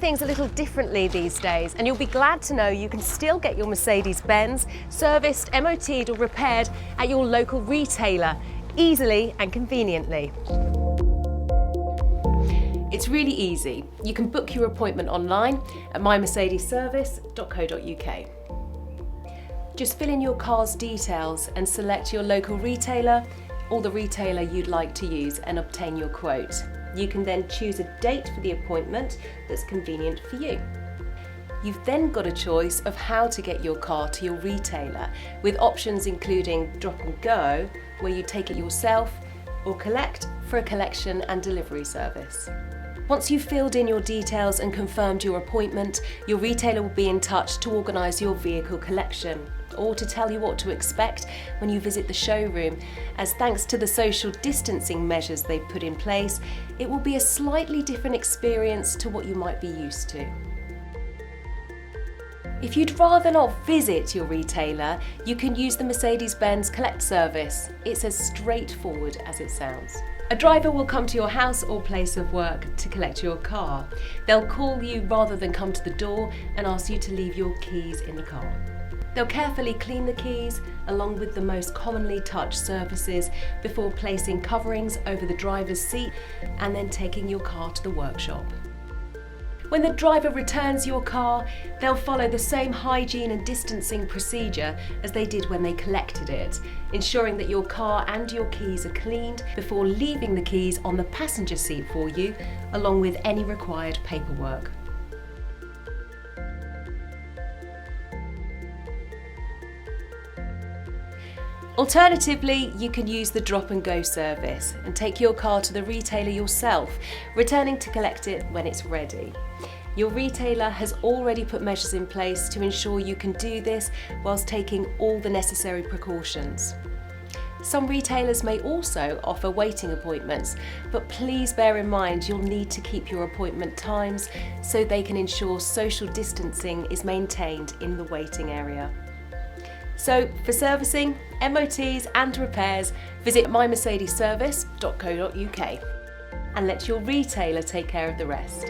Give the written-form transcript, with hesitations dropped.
things a little differently these days, and you'll be glad to know you can still get your Mercedes-Benz serviced, MOT'd or repaired at your local retailer, easily and conveniently. It's really easy. You can book your appointment online at mymercedesservice.co.uk. Just fill in your car's details and select your local retailer or the retailer you'd like to use and obtain your quote. You can then choose a date for the appointment that's convenient for you. You've then got a choice of how to get your car to your retailer, with options including drop and go, where you take it yourself, or collect for a collection and delivery service. Once you've filled in your details and confirmed your appointment, your retailer will be in touch to organise your vehicle collection, or to tell you what to expect when you visit the showroom, as thanks to the social distancing measures they've put in place, it will be a slightly different experience to what you might be used to. If you'd rather not visit your retailer, you can use the Mercedes-Benz Collect service. It's as straightforward as it sounds. A driver will come to your house or place of work to collect your car. They'll call you rather than come to the door and ask you to leave your keys in the car. They'll carefully clean the keys along with the most commonly touched surfaces before placing coverings over the driver's seat and then taking your car to the workshop. When the driver returns your car, they'll follow the same hygiene and distancing procedure as they did when they collected it, ensuring that your car and your keys are cleaned before leaving the keys on the passenger seat for you, along with any required paperwork. Alternatively, you can use the drop and go service and take your car to the retailer yourself, returning to collect it when it's ready. Your retailer has already put measures in place to ensure you can do this whilst taking all the necessary precautions. Some retailers may also offer waiting appointments, but please bear in mind you'll need to keep your appointment times so they can ensure social distancing is maintained in the waiting area. So for servicing, MOTs and repairs, visit mymercedesservice.co.uk and let your retailer take care of the rest.